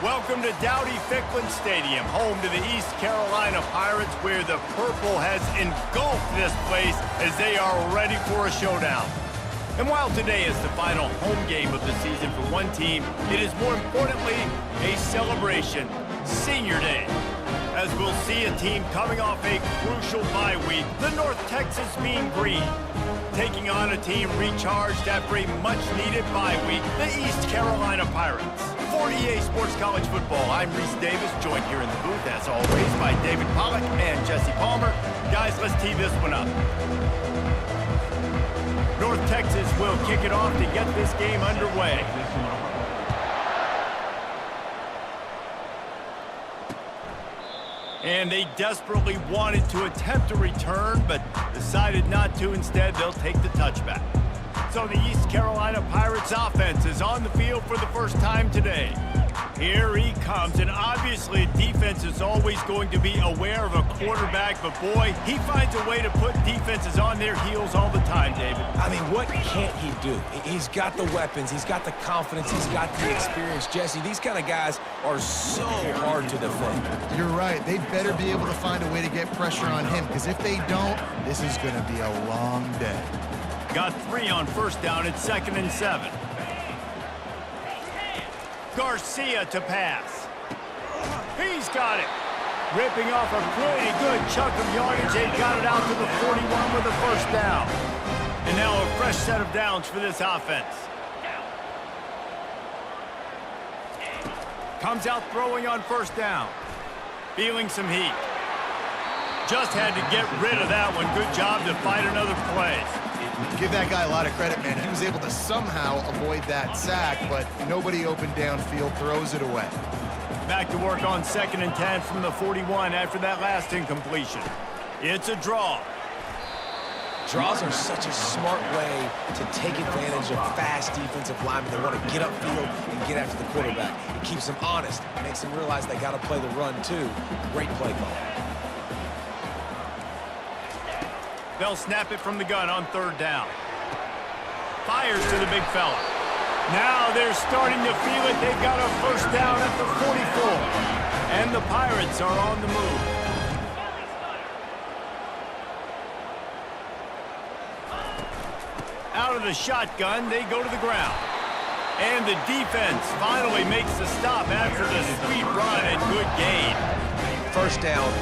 Welcome to Dowdy-Ficklin Stadium, home to the East Carolina Pirates, where the purple has engulfed this place as they are ready for a showdown. And while today is the final home game of the season for one team, it is more importantly a celebration, Senior Day. As we'll see a team coming off a crucial bye week, the North Texas Mean Green, taking on a team recharged after a much-needed bye week, the East Carolina Pirates. For EA Sports College Football, I'm Reese Davis, joined here in the booth, as always, by David Pollack and Jesse Palmer. Guys, let's tee this one up. North Texas will kick it off to get this game underway. And they desperately wanted to attempt a return, but decided not to. Instead, they'll take the touchback. So the East Carolina Pirates offense is on the field for the first time today. Here he comes, and obviously defense is always going to be aware of a quarterback, but boy, he finds a way to put defenses on their heels all the time, David. I mean, what can't he do? He's got the weapons, he's got the confidence, he's got the experience. Jesse, these kind of guys are so hard to defend. You're right. They better be able to find a way to get pressure on him, because if they don't, this is going to be a long day. Got 3 on first down at 2nd and 7. Garcia to pass. He's got it. Ripping off a pretty good chunk of yardage. They got it out to the 41 with a first down. And now a fresh set of downs for this offense. Comes out throwing on first down. Feeling some heat. Just had to get rid of that one. Good job to fight another play. Give that guy a lot of credit, man. He was able to somehow avoid that sack, but nobody open downfield, throws it away. Back to work on 2nd and 10 from the 41 after that last incompletion. It's a draw. Draws are such a smart way to take advantage of fast defensive linemen. They want to get upfield and get after the quarterback. It keeps them honest. It makes them realize they got to play the run, too. Great play call. They'll snap it from the gun on 3rd down. Fires to the big fella. Now they're starting to feel it. They've got a first down at the 44. And the Pirates are on the move. Out of the shotgun, they go to the ground. And the defense finally makes the stop after the sweet run and good gain. First down.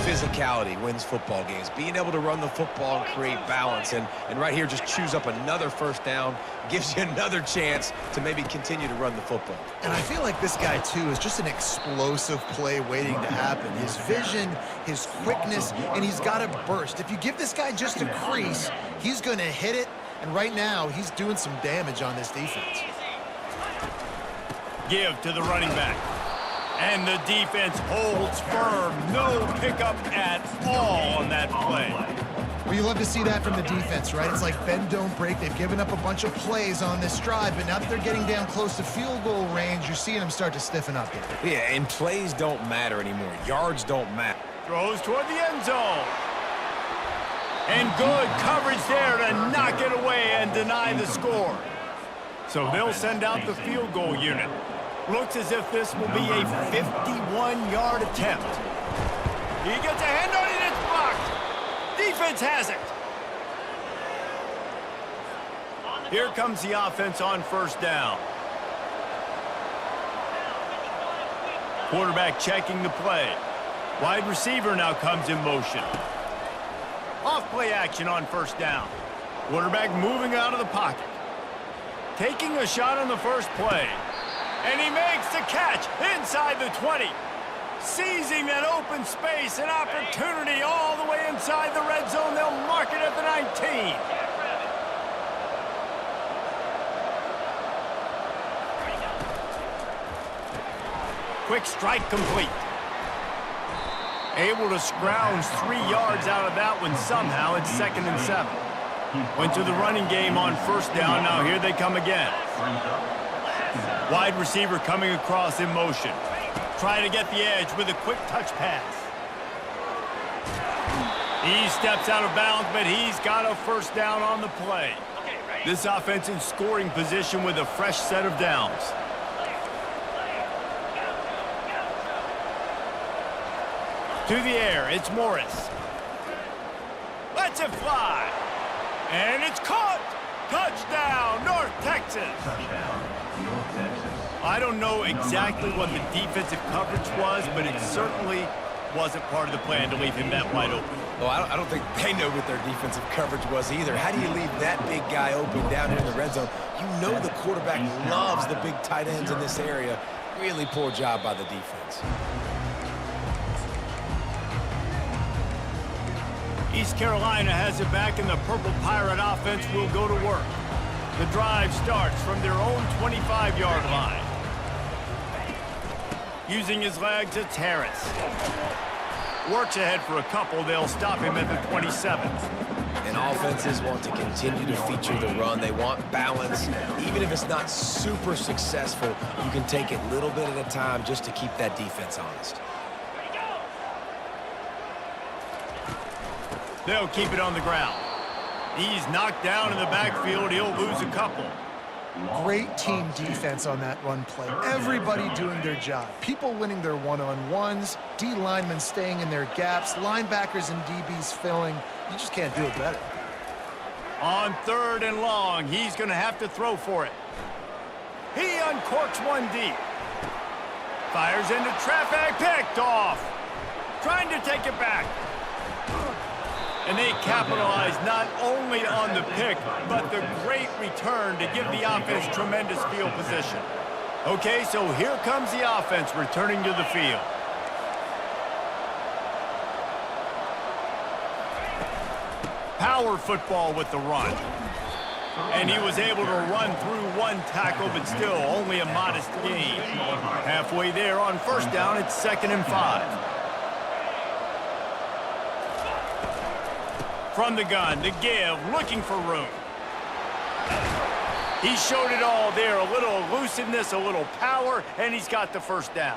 Physicality wins football games. Being able to run the football and create balance. And right here, just choose up another first down. Gives you another chance to maybe continue to run the football. And I feel like this guy, too, is just an explosive play waiting to happen. His vision, his quickness, and he's got a burst. If you give this guy just a crease, he's going to hit it. And right now, he's doing some damage on this defense. Give to the running back. And the defense holds firm. No pickup at all on that play. Well, you love to see that from the defense, right? It's like bend, don't break. They've given up a bunch of plays on this drive, but now that they're getting down close to field goal range, you're seeing them start to stiffen up here. Yeah, and plays don't matter anymore. Yards don't matter. Throws toward the end zone. And good coverage there to knock it away and deny the score. So they'll send out the field goal unit. Looks as if this will be a 51-yard attempt. He gets a hand on it, it's blocked. Defense has it. Here comes the offense on first down. Quarterback checking the play. Wide receiver now comes in motion. Off play action on first down. Quarterback moving out of the pocket. Taking a shot on the first play. And he makes the catch inside the 20. Seizing that open space, an opportunity all the way inside the red zone. They'll mark it at the 19. Quick strike complete. Able to scrounge 3 yards out of that one somehow. It's 2nd and 7. Went to the running game on first down. Now here they come again. Wide receiver coming across in motion. Trying to get the edge with a quick touch pass. He steps out of bounds, but he's got a first down on the play. This offense in scoring position with a fresh set of downs. To the air, it's Morris. Lets it fly. And it's caught. Touchdown, North Texas. Touchdown, North Texas. I don't know exactly what the defensive coverage was, but it certainly wasn't part of the plan to leave him that wide open. Well, I don't think they know what their defensive coverage was either. How do you leave that big guy open down here in the red zone? You know the quarterback loves the big tight ends in this area. Really poor job by the defense. East Carolina has it back, and the Purple Pirate offense will go to work. The drive starts from their own 25-yard line. Using his legs, it's Harris. Works ahead for a couple. They'll stop him at the 27. And offenses want to continue to feature the run. They want balance. Even if it's not super successful, you can take it little bit at a time just to keep that defense honest. They'll keep it on the ground. He's knocked down in the backfield. He'll lose a couple. Great team defense on that run play. Everybody doing their job. People winning their one-on-ones, D linemen staying in their gaps, linebackers and DBs filling. You just can't do it better. On 3rd and long, he's going to have to throw for it. He uncorks one deep. Fires into traffic, picked off. Trying to take it back. And they capitalize not only on the pick, but the great return to give the offense tremendous field position. Okay, so here comes the offense returning to the field. Power football with the run. And he was able to run through one tackle, but still only a modest gain. Halfway there on 1st down, it's 2nd and 5. From the gun, to give, looking for room. He showed it all there, a little elusiveness, a little power, and he's got the 1st down.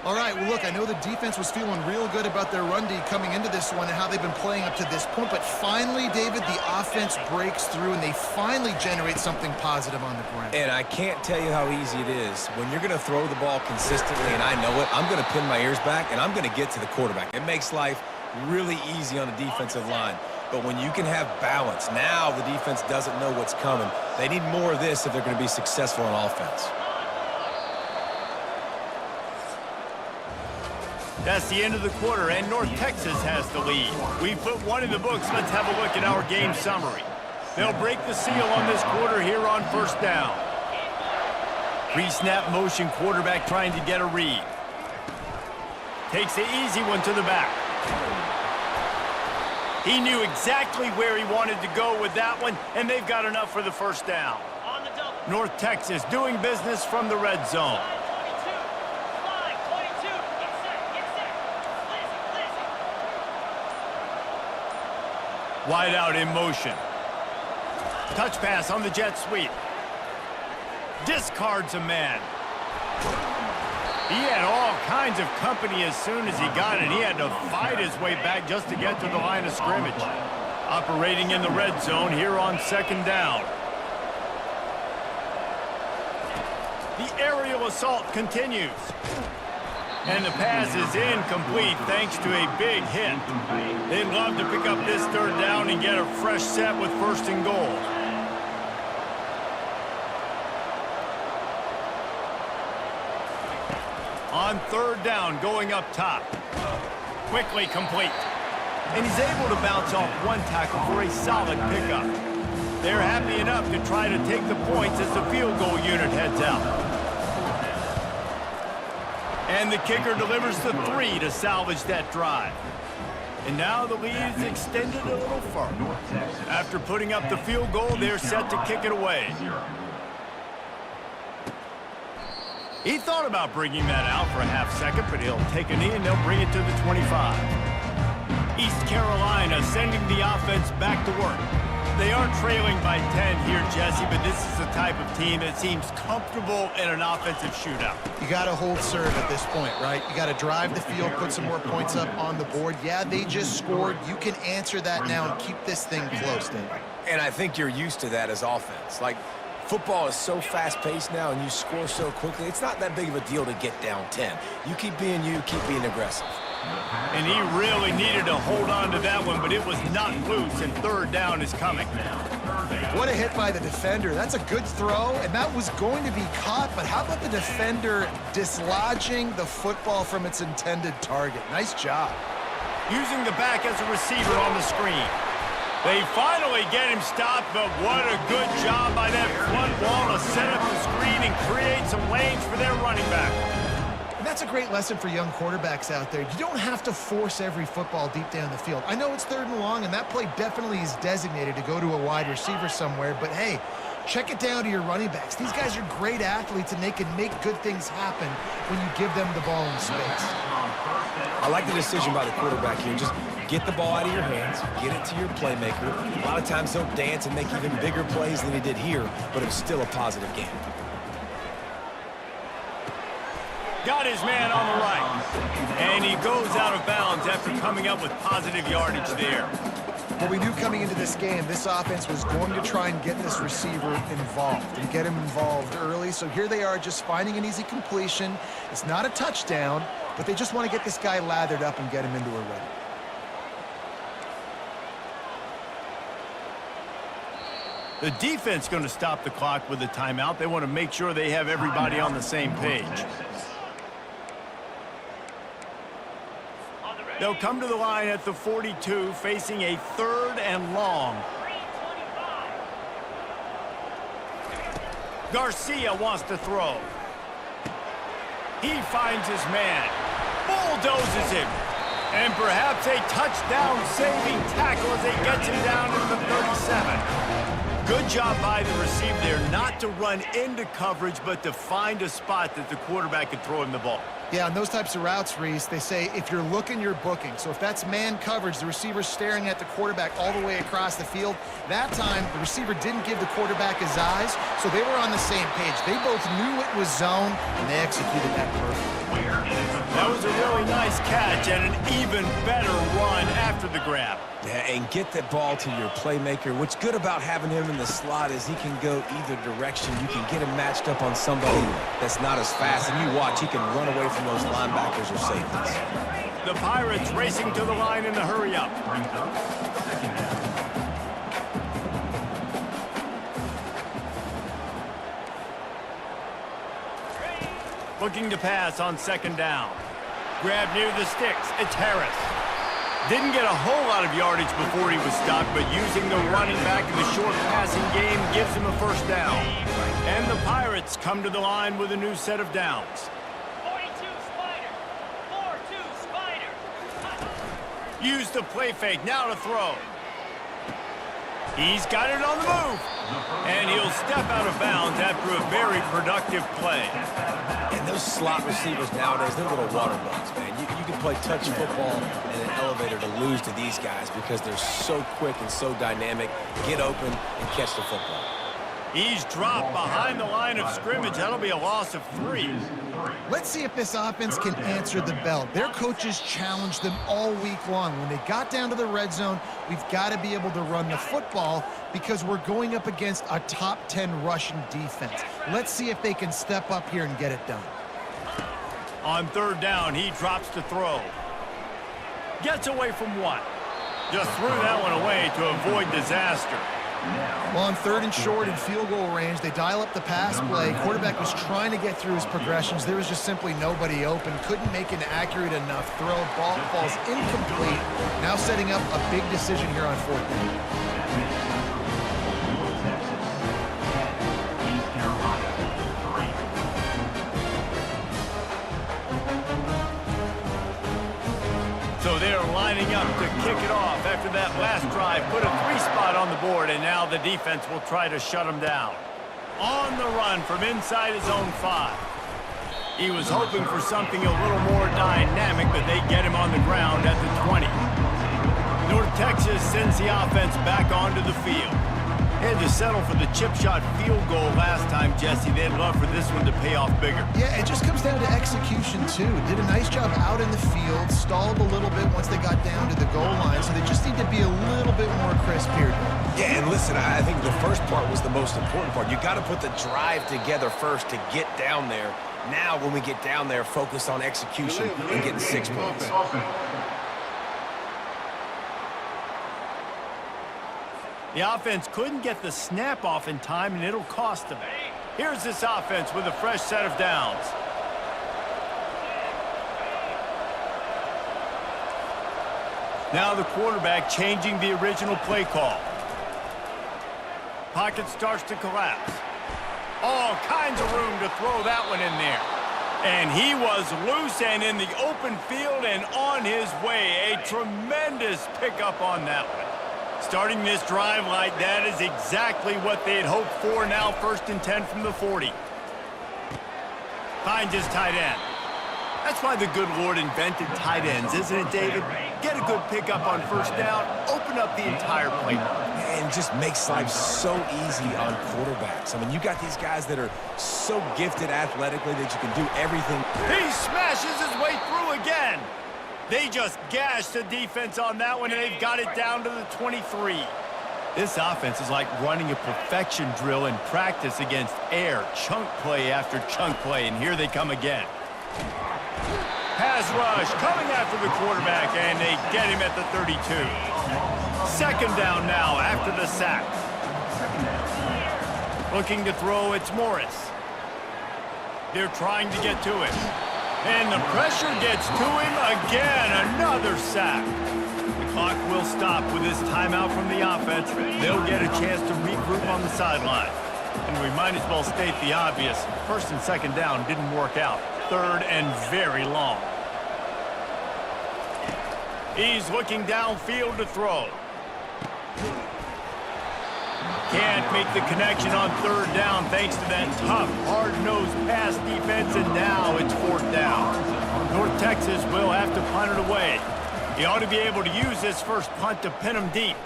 All right, well, look, I know the defense was feeling real good about their run D coming into this one and how they've been playing up to this point, but finally, David, the offense breaks through and they finally generate something positive on the ground. And I can't tell you how easy it is. When you're going to throw the ball consistently, and I know it, I'm going to pin my ears back, and I'm going to get to the quarterback. It makes life really easy on the defensive line. But when you can have balance, now the defense doesn't know what's coming. They need more of this if they're going to be successful on offense. That's the end of the quarter, and North Texas has the lead. We've put one in the books. Let's have a look at our game summary. They'll break the seal on this quarter here on 1st down. Pre-snap motion, quarterback trying to get a read. Takes the easy one to the back. He knew exactly where he wanted to go with that one, and they've got enough for the 1st down. North Texas doing business from the red zone. Wide out in motion. Touch pass on the jet sweep. Discards a man. He had all kinds of company as soon as he got it. He had to fight his way back just to get to the line of scrimmage. Operating in the red zone here on 2nd down. The aerial assault continues. And the pass is incomplete thanks to a big hit. They'd love to pick up this 3rd down and get a fresh set with 1st and goal. On 3rd down, going up top. Quickly complete. And he's able to bounce off one tackle for a solid pickup. They're happy enough to try to take the points as the field goal unit heads out. And the kicker delivers the 3 to salvage that drive. And now the lead is extended a little further. After putting up the field goal, they're set to kick it away. He thought about bringing that out for a half second, but he'll take a knee and they'll bring it to the 25. East Carolina sending the offense back to work. They are trailing by 10 here, Jesse, but this is the type of team that seems comfortable in an offensive shootout. You got to hold serve at this point, right? You got to drive the field, put some more points up on the board. Yeah, they just scored. You can answer that now and keep this thing close, Dave. And I think you're used to that as offense. Like, football is so fast-paced now and you score so quickly, it's not that big of a deal to get down 10. You keep being you, keep being aggressive. And he really needed to hold on to that one, but it was not loose, and third down is coming. What a hit by the defender. That's a good throw, and that was going to be caught, but how about the defender dislodging the football from its intended target? Nice job. Using the back as a receiver on the screen. They finally get him stopped, but what a good job by that front wall to set up the screen and create some lanes for their running back. And that's a great lesson for young quarterbacks out there. You don't have to force every football deep down the field. I know it's 3rd and long, and that play definitely is designated to go to a wide receiver somewhere, but hey, check it down to your running backs. These guys are great athletes, and they can make good things happen when you give them the ball in space. I like the decision by the quarterback here. Just get the ball out of your hands, get it to your playmaker. A lot of times he'll dance and make even bigger plays than he did here, but it was still a positive game. Got his man on the right. And he goes out of bounds after coming up with positive yardage there. Well, we knew coming into this game, this offense was going to try and get this receiver involved and get him involved early. So here they are just finding an easy completion. It's not a touchdown, but they just want to get this guy lathered up and get him into a run. The defense going to stop the clock with a timeout. They want to make sure they have everybody on the same page. They'll come to the line at the 42, facing a 3rd and long. Garcia wants to throw. He finds his man, bulldozes him, and perhaps a touchdown-saving tackle as he gets him down to the 37. Good job by the receiver there, not to run into coverage, but to find a spot that the quarterback could throw him the ball. Yeah, on those types of routes, Reese, they say if you're looking, you're booking. So if that's man coverage, the receiver's staring at the quarterback all the way across the field. That time, the receiver didn't give the quarterback his eyes, so they were on the same page. They both knew it was zone, and they executed that perfectly. That was a really nice catch and an even better run after the grab. Yeah, and get that ball to your playmaker. What's good about having him in the slot is he can go either direction. You can get him matched up on somebody that's not as fast, and you watch, he can run away from those linebackers or safeties. The Pirates racing to the line in the hurry-up. Looking to pass on 2nd down. Grab near the sticks. It's Harris. Didn't get a whole lot of yardage before he was stopped, but using the running back in the short passing game gives him a 1st down. And the Pirates come to the line with a new set of downs. 42 Spider. 4-2 Spider. Use the play fake. Now to throw. He's got it on the move. And he'll step out of bounds after a very productive play. And those slot receivers nowadays, they're little water bugs, man. You can play touch football in an elevator to lose to these guys because they're so quick and so dynamic. Get open and catch the football. He's dropped behind the line of scrimmage. That'll be a loss of 3. Let's see if this offense can answer the bell. Their coaches challenged them all week long. When they got down to the red zone, we've got to be able to run the football because we're going up against a top 10 rushing defense. Let's see if they can step up here and get it done. On 3rd down, he drops to throw. Gets away from 1. Just threw that one away to avoid disaster. Well, on 3rd and short and field goal range, they dial up the pass play. Quarterback was trying to get through his progressions. There was just simply nobody open. Couldn't make an accurate enough throw. Ball falls incomplete. Now setting up a big decision here on 4th down. So they're lining up to kick it off after that last drive. Put a 3-spot on the board, and now the defense will try to shut them down. On the run from inside his own 5. He was hoping for something a little more dynamic, but they get him on the ground at the 20. North Texas sends the offense back onto the field. Had to settle for the chip shot field goal last time, Jesse. They'd love for this one to pay off bigger. Yeah, it just comes down to execution, too. Did a nice job out in the field, stalled a little bit once they got down to the goal line, so they just need to be a little bit more crisp here. Yeah, and listen, I think the first part was the most important part. You got to put the drive together first to get down there. Now, when we get down there, focus on execution and getting 6 points. The offense couldn't get the snap off in time, and it'll cost them. Here's this offense with a fresh set of downs. Now the quarterback changing the original play call. Pocket starts to collapse. All kinds of room to throw that one in there. And he was loose and in the open field and on his way. A tremendous pickup on that one. Starting this drive like that is exactly what they had hoped for. Now 1st and 10 from the 40. Finds his tight end. That's why the good Lord invented tight ends, isn't it, David? Get a good pickup on 1st down, open up the entire playbook. And just makes life so easy on quarterbacks. I mean, you got these guys that are so gifted athletically that you can do everything. He smashes his way through again. They just gashed the defense on that one, and they've got it down to the 23. This offense is like running a perfection drill in practice against air, chunk play after chunk play, and here they come again. Pass rush coming after the quarterback, and they get him at the 32. 2nd down now after the sack. Looking to throw, it's Morris. They're trying to get to it. And the pressure gets to him again. Another sack. The clock will stop with this timeout from the offense. They'll get a chance to regroup on the sideline. And we might as well state the obvious. 1st and 2nd down didn't work out. 3rd and very long. He's looking downfield to throw. Can't make the connection on 3rd down thanks to that tough, hard-nosed pass defense, and now it's 4th down. North Texas will have to punt it away. He ought to be able to use this first punt to pin him deep.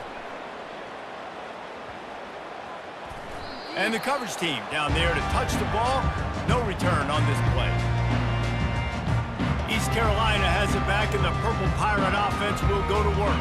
And the coverage team down there to touch the ball. No return on this play. East Carolina has it back, and the Purple Pirate offense will go to work.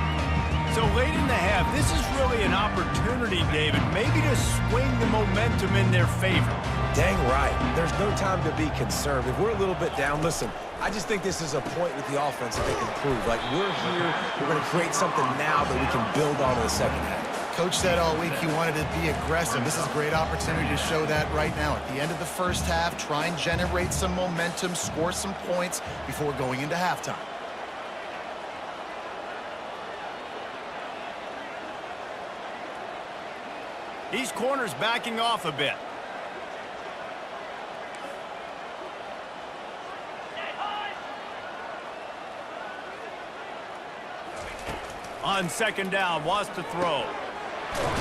So late in the half, this is really an opportunity, David, maybe to swing the momentum in their favor. Dang right. There's no time to be conservative. We're a little bit down. Listen, I just think this is a point with the offense that they can prove. Like, we're here, we're going to create something now that we can build on in the 2nd half. Coach said all week he wanted to be aggressive. This is a great opportunity to show that right now. At the end of the 1st half, try and generate some momentum, score some points before going into halftime. These corners backing off a bit. On 2nd down, wants to throw.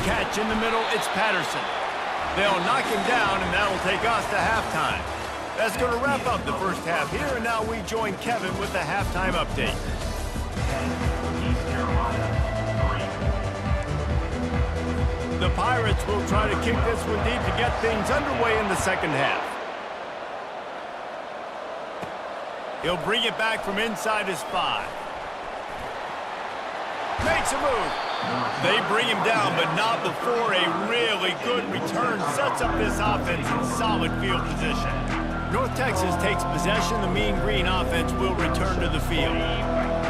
Catch in the middle, it's Patterson. They'll knock him down, and that'll take us to halftime. That's going to wrap up the 1st half here, and now we join Kevin with the halftime update. The Pirates will try to kick this one deep to get things underway in the 2nd half. He'll bring it back from inside his 5. Makes a move. They bring him down, but not before a really good return sets up this offense in solid field position. North Texas takes possession. The Mean Green offense will return to the field.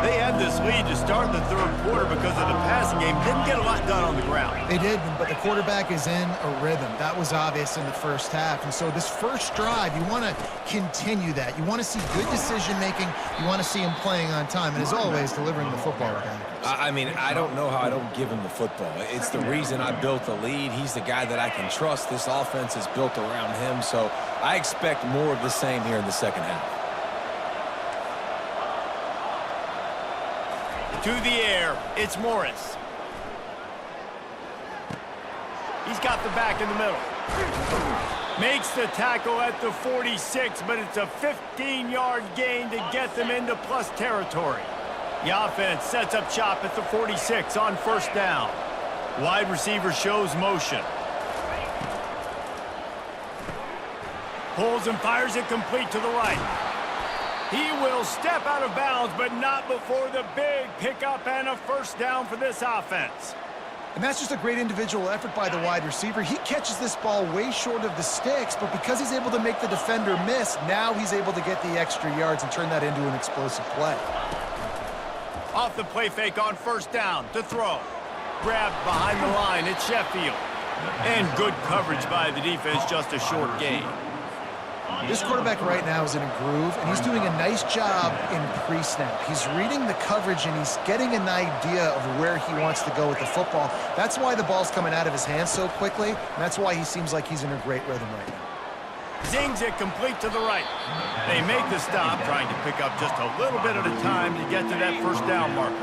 They had this lead to start the 3rd quarter because of the passing game. Didn't get a lot done on the ground. They did, but the quarterback is in a rhythm. That was obvious in the 1st half. And so this first drive, you want to continue that. You want to see good decision-making. You want to see him playing on time. And as always, delivering the football with accuracy. I mean, I don't know how I don't give him the football. It's the reason I built the lead. He's the guy that I can trust. This offense is built around him. So I expect more of the same here in the 2nd half. To the air, it's Morris. He's got the back in the middle. Makes the tackle at the 46, but it's a 15-yard gain to get them into plus territory. The offense sets up shop at the 46 on 1st down. Wide receiver shows motion. Pulls and fires it complete to the right. He will step out of bounds, but not before the big pickup and a 1st down for this offense. And that's just a great individual effort by the wide receiver. He catches this ball way short of the sticks, but because he's able to make the defender miss, now he's able to get the extra yards and turn that into an explosive play. Off the play fake on first down to throw. Grabbed behind the line at Sheffield. And good coverage by the defense, just a short gain. This quarterback right now is in a groove, and he's doing a nice job in pre-snap. He's reading the coverage, and he's getting an idea of where he wants to go with the football. That's why the ball's coming out of his hands so quickly, and that's why he seems like he's in a great rhythm right now. Zings it complete to the right. They make the stop, trying to pick up just a little bit at a time to get to that first down marker.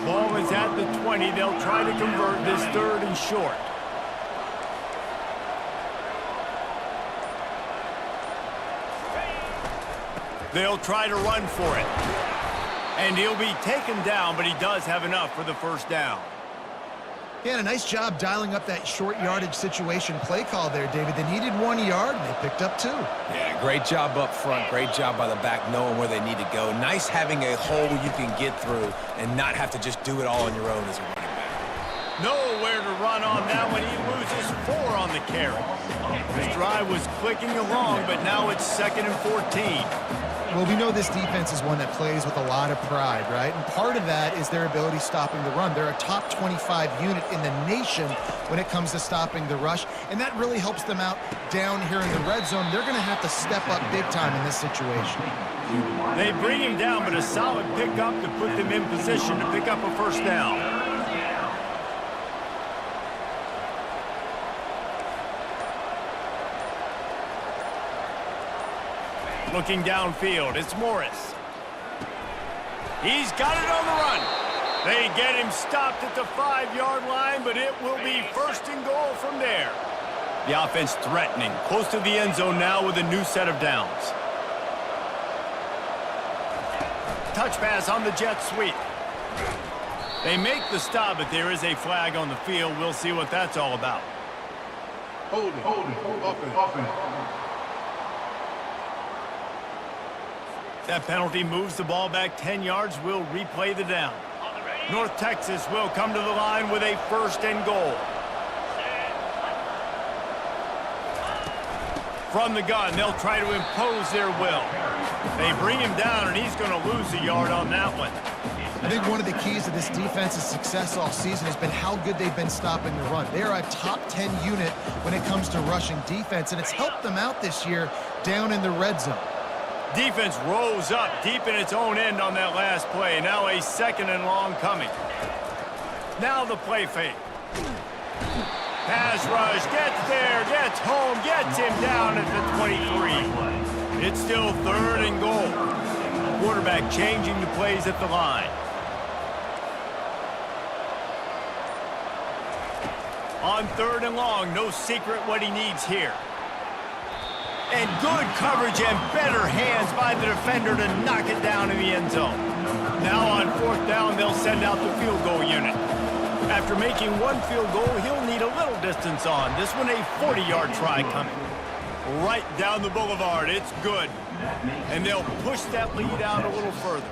Ball is at the 20. They'll try to convert this third and short. They'll try to run for it. And he'll be taken down, but he does have enough for the first down. Yeah, and a nice job dialing up that short yardage situation play call there, David. They needed 1 yard, and they picked up 2. Yeah, great job up front. Great job by the back knowing where they need to go. Nice having a hole you can get through and not have to just do it all on your own as a running back. Nowhere to run on that one. He loses 4 on the carry. This drive was clicking along, but now it's 2nd and 14. Well, we know this defense is one that plays with a lot of pride, right? And part of that is their ability stopping the run. They're a top 25 unit in the nation when it comes to stopping the rush, and that really helps them out down here in the red zone. They're going to have to step up big time in this situation. They bring him down, but a solid pickup to put them in position to pick up a first down. Looking downfield, it's Morris. He's got it on the run. They get him stopped at the 5-yard line, but it will be 1st and goal from there. The offense threatening, close to the end zone now with a new set of downs. Touch pass on the jet sweep. They make the stop, but there is a flag on the field. We'll see what that's all about. Hold it, offense. That penalty moves the ball back 10 yards. We'll replay the down. North Texas will come to the line with a 1st and goal. From the gun, they'll try to impose their will. They bring him down, and he's going to lose a yard on that one. I think one of the keys to this defense's success all season has been how good they've been stopping the run. They're a top 10 unit when it comes to rushing defense, and it's helped them out this year down in the red zone. Defense rose up deep in its own end on that last play. Now a 2nd and long coming. Now the play fake. Pass rush, gets there, gets home, gets him down at the 23. It's still 3rd and goal. Quarterback changing the plays at the line. On 3rd and long, no secret what he needs here. And good coverage and better hands by the defender to knock it down in the end zone. Now on 4th down, they'll send out the field goal unit. After making 1 field goal, he'll need a little distance on. This one a 40-yard try coming. Right down the boulevard, it's good. And they'll push that lead out a little further.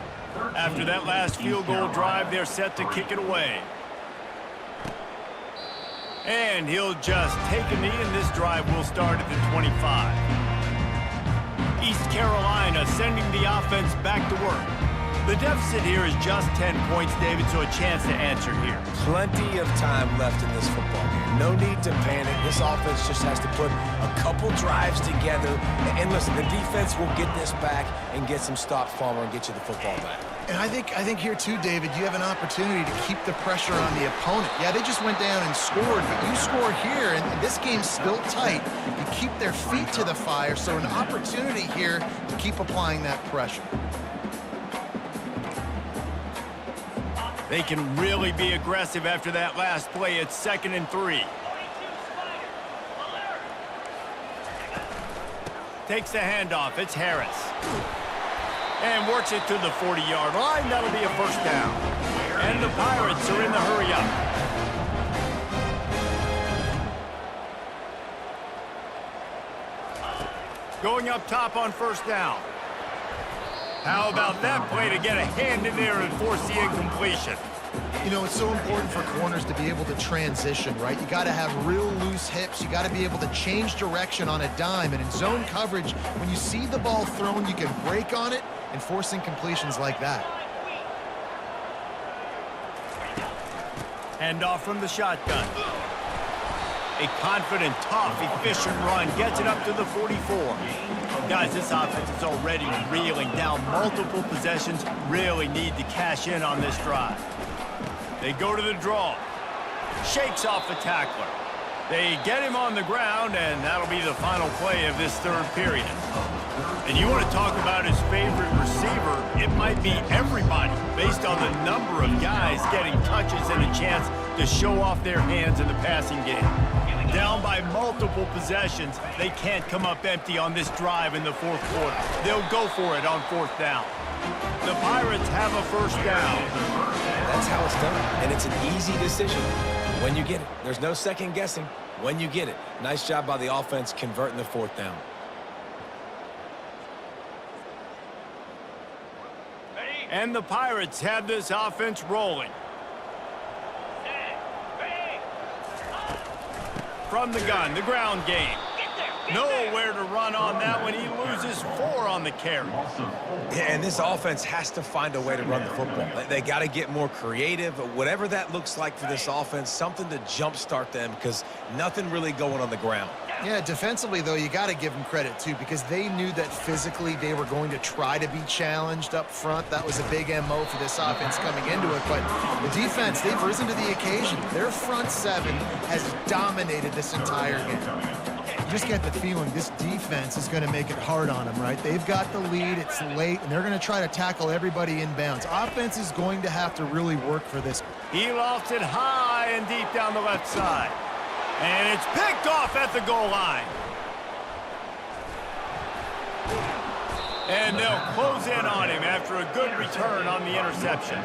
After that last field goal drive, they're set to kick it away. And he'll just take a knee, and this drive will start at the 25. East Carolina sending the offense back to work. The deficit here is just 10 points, David, so a chance to answer here. Plenty of time left in this football game. No need to panic. This offense just has to put a couple drives together. And listen, the defense will get this back and get some stops, Palmer, and get you the football back. And I think here too, David, you have an opportunity to keep the pressure on the opponent. Yeah, they just went down and scored, but you score here, and this game's still tight. You keep their feet to the fire, so an opportunity here to keep applying that pressure. They can really be aggressive after that last play. It's 2nd and 3. Takes the handoff. It's Harris. And works it to the 40-yard line. That'll be a 1st down. And the Pirates are in the hurry up. Going up top on 1st down. How about that play to get a hand in there and force the incompletion? You know, it's so important for corners to be able to transition, right? You got to have real loose hips. You got to be able to change direction on a dime. And in zone coverage, when you see the ball thrown, you can break on it and force incompletions like that. Hand off from the shotgun. A confident, tough, efficient run gets it up to the 44. Guys, this offense is already reeling down multiple possessions. Really need to cash in on this drive. They go to the draw. Shakes off the tackler. They get him on the ground, and that'll be the final play of this third period. And you want to talk about his favorite receiver, it might be everybody, based on the number of guys getting touches and a chance to show off their hands in the passing game. Down by multiple possessions, they can't come up empty on this drive in the fourth quarter. They'll go for it on fourth down. The Pirates have a first down. That's how it's done, and it's an easy decision. When you get it, there's no second guessing. When you get it, nice job by the offense converting the fourth down. And the Pirates have this offense rolling. From the gun, the ground game. Nowhere to run on that one. He loses 4 on the carry. Yeah, and this offense has to find a way to run the football. They got to get more creative. Whatever that looks like for this offense, something to jumpstart them because nothing really going on the ground. Yeah, defensively, though, you got to give them credit, too, because they knew that physically they were going to try to be challenged up front. That was a big MO for this offense coming into it. But the defense, they've risen to the occasion. Their front seven has dominated this entire game. You just get the feeling this defense is going to make it hard on them, right? They've got the lead, it's late, and they're going to try to tackle everybody inbounds. Offense is going to have to really work for this. He lofts it high and deep down the left side. And it's picked off at the goal line. And they'll close in on him after a good return on the interception.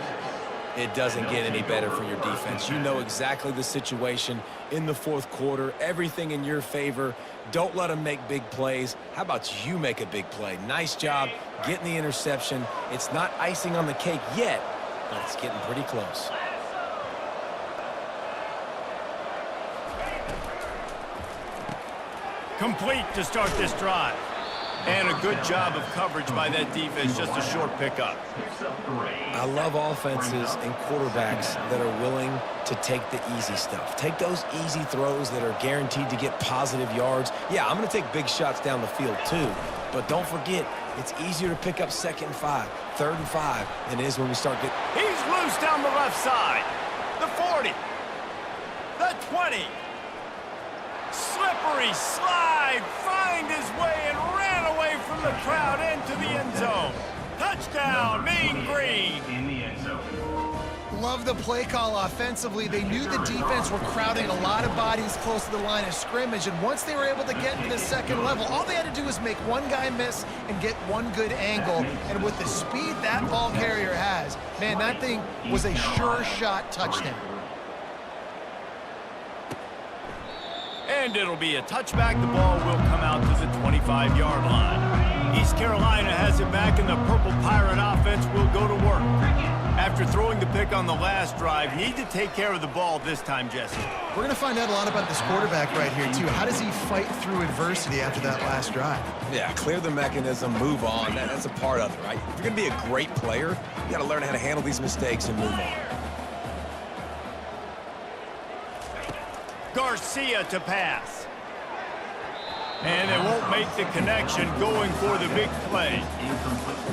It doesn't get any better for your defense. You know exactly the situation in the fourth quarter. Everything in your favor. Don't let them make big plays. How about you make a big play? Nice job getting the interception. It's not icing on the cake yet, but it's getting pretty close. Complete to start this drive. And a good job of coverage by that defense, just a short pickup. I love offenses and quarterbacks that are willing to take the easy stuff. Take those easy throws that are guaranteed to get positive yards. Yeah, I'm going to take big shots down the field too. But don't forget, it's easier to pick up 2nd and 5, 3rd and 5 than it is when we start getting... He's loose down the left side. The 40. The 20. Slippery slide, find his way and ran away from the crowd into the end zone. Touchdown, Mean Green. In the end zone. Love the play call offensively. They knew the defense were crowding a lot of bodies close to the line of scrimmage, and once they were able to get into the second level, all they had to do was make one guy miss and get one good angle. And with the speed that ball carrier has, man, that thing was a sure shot touchdown. And it'll be a touchback. The ball will come out to the 25-yard line. East Carolina has it back, and the Purple Pirate offense will go to work. After throwing the pick on the last drive, need to take care of the ball this time, Jesse. We're going to find out a lot about this quarterback right here, too. How does he fight through adversity after that last drive? Yeah, clear the mechanism, move on. That's a part of it, right? If you're going to be a great player, you got to learn how to handle these mistakes and move on. Garcia to pass. And they won't make the connection, going for the big play.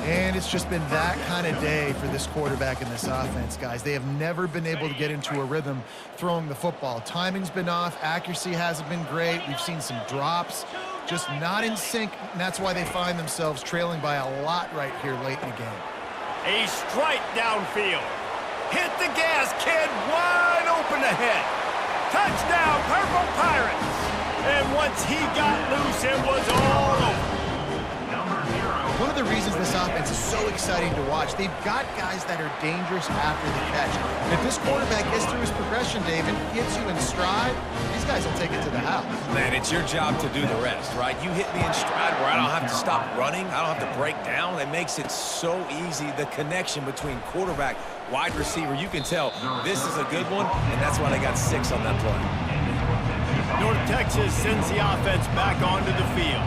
And it's just been that kind of day for this quarterback and this offense, guys. They have never been able to get into a rhythm throwing the football. Timing's been off. Accuracy hasn't been great. We've seen some drops, just not in sync. And that's why they find themselves trailing by a lot right here late in the game. A strike downfield. Hit the gas, kid. Wide open ahead. Touchdown, Purple Pirates. And once he got loose, it was all over. Number 0. one of the reasons this offense is so exciting to watch. They've got guys that are dangerous after the catch. And if this quarterback gets through his progression, David, hits you in stride, these guys will take it to the house. Man, it's your job to do the rest, right? You hit me in stride where I don't have to stop running. I don't have to break down. It makes it so easy, the connection between quarterback, wide receiver. You can tell this is a good one, and that's why they got 6 on that play. North Texas sends the offense back onto the field.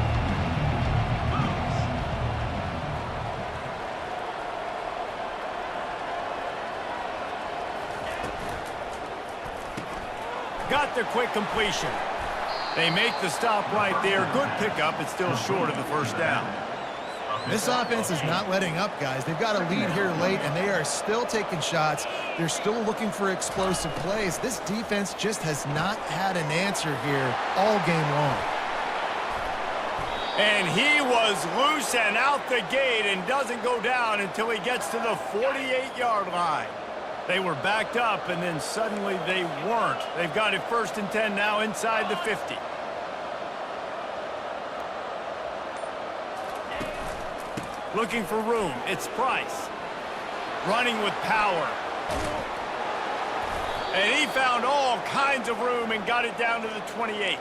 Got the quick completion. They make the stop right there. Good pickup. It's still short of the first down. This offense is not letting up, guys. They've got a lead here late, and they are still taking shots. They're still looking for explosive plays. This defense just has not had an answer here all game long. And he was loose and out the gate and doesn't go down until he gets to the 48-yard line. They were backed up, and then suddenly they weren't. They've got it 1st and 10 now inside the 50. Looking for room. It's Price. Running with power. And he found all kinds of room and got it down to the 28.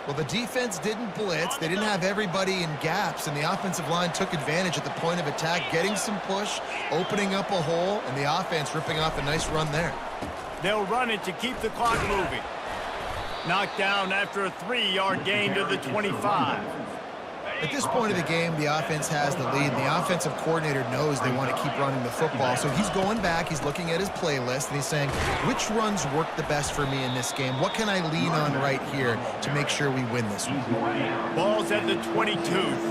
Well, the defense didn't blitz. They didn't have everybody in gaps, and the offensive line took advantage at the point of attack, getting some push, opening up a hole, and the offense ripping off a nice run there. They'll run it to keep the clock moving. Knocked down after a 3-yard gain to the 25. At this point of the game, the offense has the lead, and the offensive coordinator knows they want to keep running the football. So he's going back, he's looking at his playlist, and he's saying, which runs work the best for me in this game? What can I lean on right here to make sure we win this one? Ball's at the 22.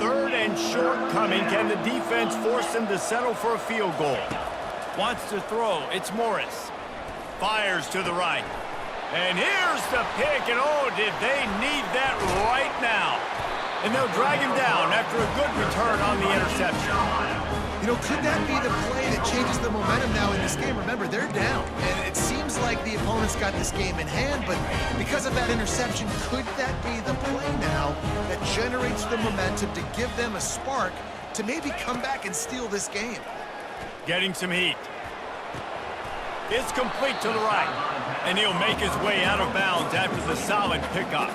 3rd and short coming. Can the defense force them to settle for a field goal? Wants to throw. It's Morris. Fires to the right. And here's the pick, and oh, did they need that right now? And they'll drag him down after a good return on the interception. You know, could that be the play that changes the momentum now in this game? Remember, they're down, and it seems like the opponent's got this game in hand, but because of that interception, could that be the play now that generates the momentum to give them a spark to maybe come back and steal this game? Getting some heat. It's complete to the right, and he'll make his way out of bounds after the solid pickup.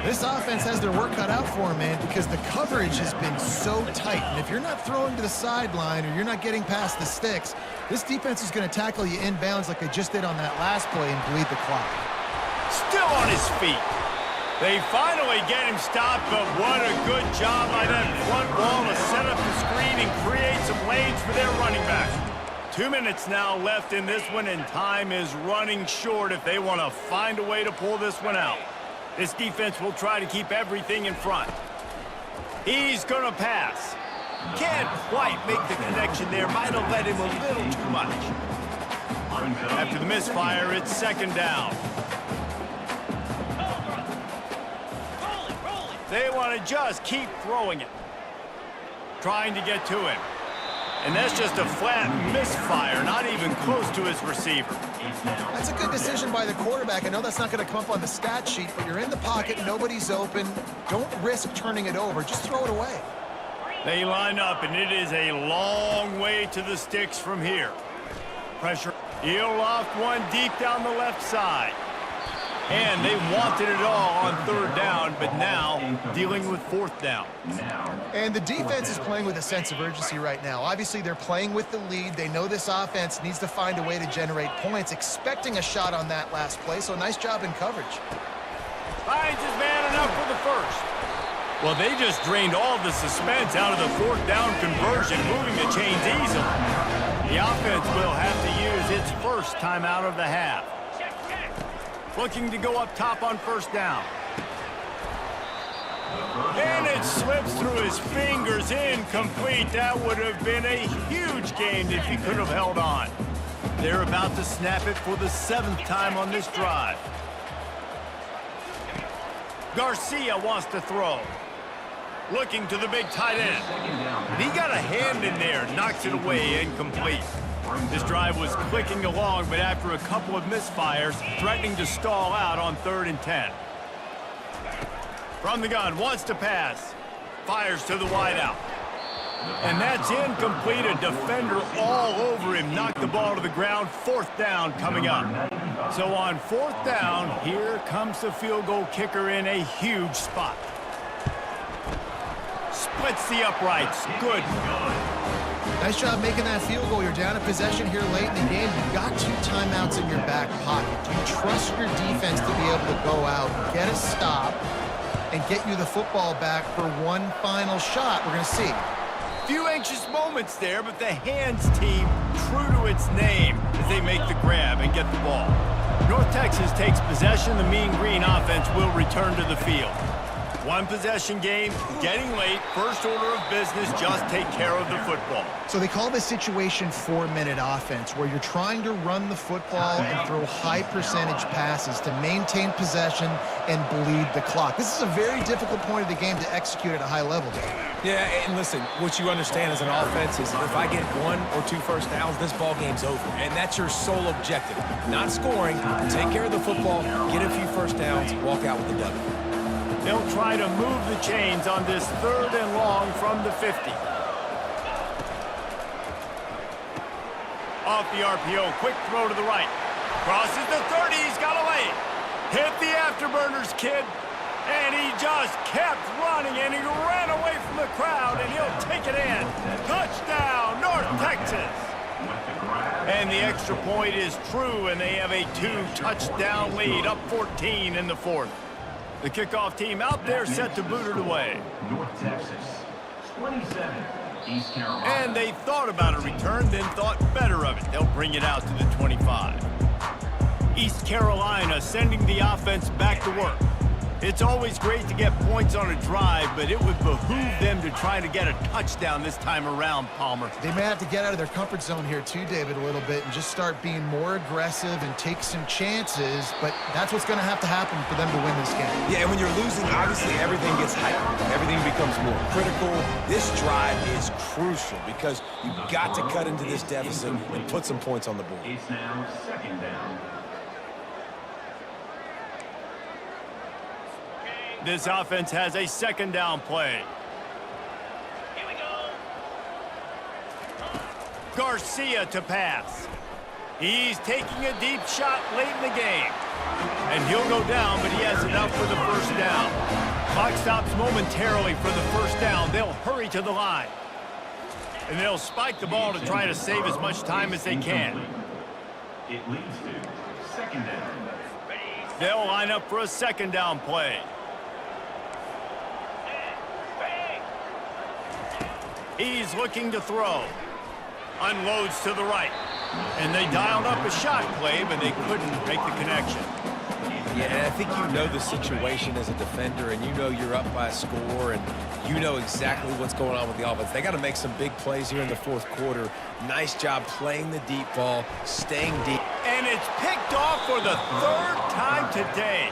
This offense has their work cut out for them, man, because the coverage has been so tight. And if you're not throwing to the sideline or you're not getting past the sticks, this defense is going to tackle you inbounds like they just did on that last play and bleed the clock. Still on his feet. They finally get him stopped, but what a good job by that front wall to set up the screen and create some lanes for their running back. 2 minutes now left in this one, and time is running short if they want to find a way to pull this one out. This defense will try to keep everything in front. He's going to pass. Can't quite make the connection there. Might have let him a little too much. After the misfire, it's 2nd down. They want to just keep throwing it. Trying to get to him. And that's just a flat misfire, not even close to his receiver. That's a good decision by the quarterback. I know that's not going to come up on the stat sheet, but you're in the pocket, nobody's open. Don't risk turning it over. Just throw it away. They line up, and it is a long way to the sticks from here. Pressure. He'll loft one deep down the left side. And they wanted it all on 3rd down, but now dealing with 4th down. And the defense is playing with a sense of urgency right now. Obviously, they're playing with the lead. They know this offense needs to find a way to generate points, expecting a shot on that last play, so nice job in coverage. Finds his man enough for the 1st. Well, they just drained all the suspense out of the 4th down conversion, moving the chains easily. The offense will have to use its 1st timeout of the half. Looking to go up top on 1st down. And it slips through his fingers, incomplete. That would have been a huge gain if he could have held on. They're about to snap it for the 7th time on this drive. Garcia wants to throw. Looking to the big tight end. He got a hand in there, knocks it away, incomplete. This drive was clicking along, but after a couple of misfires, threatening to stall out on 3rd and 10. From the gun, wants to pass. Fires to the wideout. And that's incomplete. A defender all over him. Knocked the ball to the ground. 4th down coming up. So on 4th down, here comes the field goal kicker in a huge spot. Splits the uprights. Good. Nice job making that field goal. You're down a possession here late in the game. You've got 2 timeouts in your back pocket. Do you trust your defense to be able to go out, get a stop, and get you the football back for one final shot? We're going to see. Few anxious moments there, but the hands team true to its name as they make the grab and get the ball. North Texas takes possession. The Mean Green offense will return to the field. 1 possession game, getting late. First order of business, just take care of the football. So they call this situation 4-minute offense, where you're trying to run the football and throw high percentage passes to maintain possession and bleed the clock. This is a very difficult point of the game to execute at a high level. Yeah, and listen, what you understand as an offense is if I get 1 or 2 first downs, this ball game's over. And that's your sole objective. Not scoring, take care of the football, get a few first downs, walk out with the W. They'll try to move the chains on this 3rd and long from the 50. Off the RPO, quick throw to the right. Crosses the 30, he's got away. Hit the afterburners, kid. And he just kept running, and he ran away from the crowd, and he'll take it in. Touchdown, North Texas. And the extra point is true, and they have a 2-touchdown lead, up 14 in the 4th. The kickoff team out there set to boot it away. North Texas, 27, East Carolina. And they thought about a return, then thought better of it. They'll bring it out to the 25. East Carolina sending the offense back to work. It's always great to get points on a drive, but it would behoove them to try to get a touchdown this time around, Palmer. They may have to get out of their comfort zone here too, David, a little bit and just start being more aggressive and take some chances, but that's what's going to have to happen for them to win this game. Yeah, and when you're losing, obviously everything gets heightened. Everything becomes more critical. This drive is crucial because you've got to cut into this deficit and put some points on the board. It's now 2nd down. This offense has a 2nd down play. Here we go. Garcia to pass. He's taking a deep shot late in the game. And he'll go down, but he has enough for the 1st down. Clock stops momentarily for the 1st down. They'll hurry to the line. And they'll spike the ball to try to save as much time as they can. It leads to 2nd down. They'll line up for a 2nd down play. He's looking to throw. Unloads to the right. And they dialed up a shot play, but they couldn't make the connection. Yeah, and I think you know the situation as a defender, and you know you're up by a score, and you know exactly what's going on with the offense. They got to make some big plays here in the 4th quarter. Nice job playing the deep ball, staying deep. And it's picked off for the 3rd time today.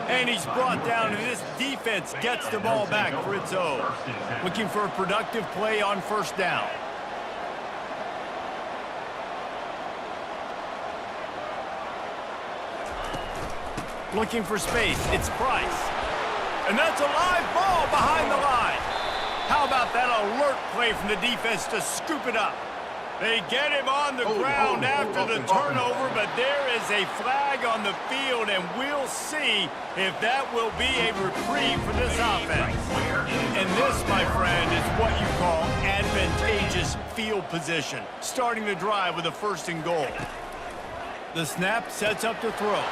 And he's brought down, and this defense gets the ball back for its own. Looking for a productive play on 1st down. Looking for space. It's Price. And that's a live ball behind the line. How about that alert play from the defense to scoop it up? They get him on the ground after the turnover, but there is a flag on the field, and we'll see if that will be a reprieve for this offense. And this, my friend, is what you call advantageous field position, starting the drive with a 1st and goal. The snap sets up to throw.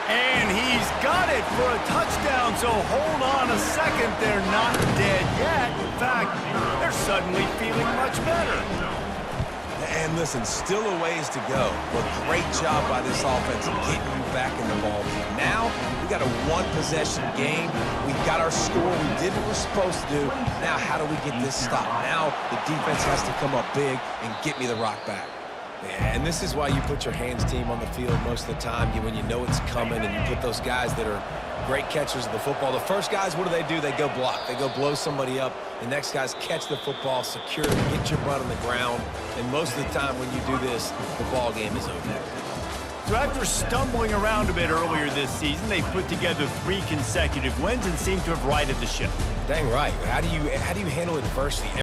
And he's got it for a touchdown, so hold on a second. They're not dead yet. In fact, they're suddenly feeling much better. And listen, still a ways to go, but great job by this offense getting you back in the ball game. Now, we got a 1-possession game. We got our score. We did what we're supposed to do. Now, how do we get this stopped? Now, the defense has to come up big and get me the rock back. Yeah, and this is why you put your hands team on the field most of the time when you know it's coming, and you put those guys that are great catchers of the football. The first guys, what do? They go block. They go blow somebody up. The next guys catch the football, secure it, get your butt on the ground. And most of the time when you do this, the ball game is over. So after stumbling around a bit earlier this season, they've put together 3 consecutive wins and seem to have righted the ship. Dang right. How do you handle adversity?